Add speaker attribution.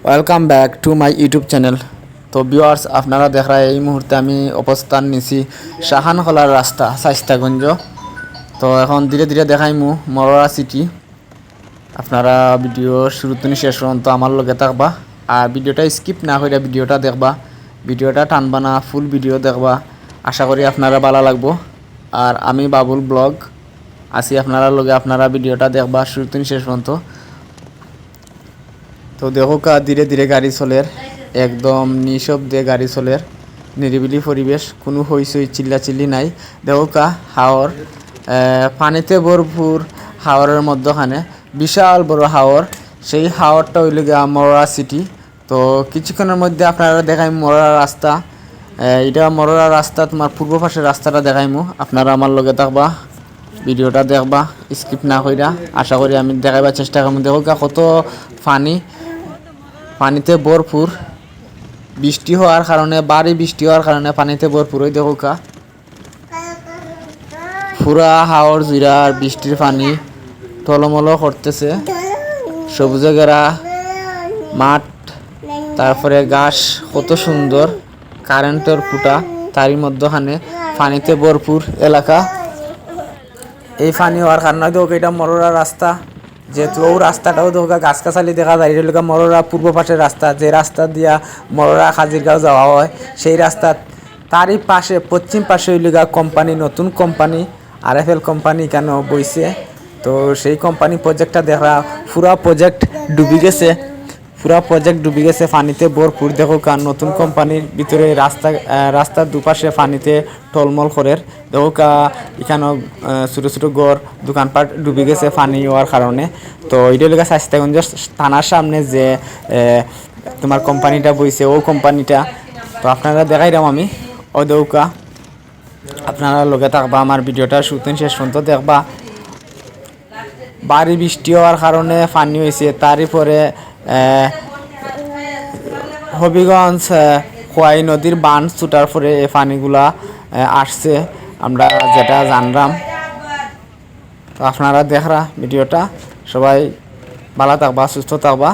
Speaker 1: Welcome back to my YouTube channel. তো viewers, আপনারা দেখা এই মুহূর্তে আমি অবস্থান নিছি শাহানখলার রাস্তা শাইস্তাগঞ্জ। তো এখন ধীরে ধীরে দেখাইমু মরোরা সিটি। আপনারা ভিডিও শুরুতে শেষ পর্যন্ত আমার লগে থাকবা, আর ভিডিওটা স্কিপ না করে ভিডিওটা দেখবা। ভিডিওটা টানবা না, ফুল ভিডিও দেখবা। আশা করি আপনারা ভালো লাগবো। আর আমি বাবুল ব্লগ আছি আপনারা লগে, আপনারা ভিডিওটা দেখবা শুরুতে শেষ পর্যন্ত। তো দেখো কা ধীরে ধীরে গাড়ি চলের, একদম নিঃশব্দে গাড়ি চলের, নিরিবিলি পরিবেশ, কোনো হইচই চিল্লাচিল্লি নাই। দেখো কা হাওর, পানিতে ভরপুর হাওরের মধ্যখানে বিশাল বড় হাওর। সেই হাওরটা হইল গিয়া মরোরা সিটি। তো কিছুক্ষণের মধ্যে আপনারা দেখাইমু মরোরা রাস্তা। এটা মরোরা রাস্তা, তোমার পূর্ব পাশের রাস্তাটা দেখাইমু। আপনারা আমার লগে থাকবা, ভিডিওটা দেখবা স্কিপ না কইরা। আশা করি আমি দেখাইবার চেষ্টা করবো। দেখো কত পানি, পানিতে ভরপুর। বৃষ্টি হওয়ার কারণে, বাড়ি বৃষ্টি হওয়ার কারণে পানিতে ভরপুর। ওই দেখো পুরা হাওর জুড়ার বৃষ্টির পানি টলমল করতেছে। সবুজে ঘেরা মাঠ, তারপরে ঘাস কত সুন্দর, কারেন্টের খুঁটা, তারই মধ্যখানে পানিতে ভরপুর এলাকা। এই পানি হওয়ার কারণে দেখো এটা মরোরা রাস্তা। যেহেতু ও রাস্তাটাও দেখো গাছগাছালি দেখা যায়। এটা মরোরা পূর্ব পাশের রাস্তা, যে রাস্তা দিয়া মরোরা হাজিরগাঁও যাওয়া হয় সেই রাস্তা। তারই পাশে পশ্চিম পাশে হইলিগা কোম্পানি, নতুন কোম্পানি RFL কোম্পানি কেন বইছে। তো সেই কোম্পানি প্রজেক্টটা দেখা, পুরা প্রজেক্ট ডুবি গেছে, পুরা প্রজেক্ট ডুবি গেছে পানিতে ভরপুর। দেখো কার নতুন কোম্পানির ভিতরে রাস্তার দুপাশে পানিতে টলমল করে। দেখো কা এখানেও ছোটো ছোটো ঘর দোকানপাট ডুবি গেছে পানি হওয়ার কারণে। তো এইটা লেগে শাইস্তাগঞ্জ থানার সামনে যে তোমার কোম্পানিটা বইছে, ও কোম্পানিটা। তো আপনারা দেখাইলাম আমি ও দৌকা। আপনারা লগে থাকবা, আমার ভিডিওটা শুরু শেষ পর্যন্ত দেখবা। বাড়ি বৃষ্টি হওয়ার কারণে পানি হয়েছে। তারই পরে হবিগঞ্জ খোয়াই নদীর বান ছুটার পরে এই পানিগুলা আসছে, আমরা যেটা জানলাম। তো আপনারা দেখরা ভিডিওটা, সবাই ভালো থাকবা, সুস্থ থাকবা।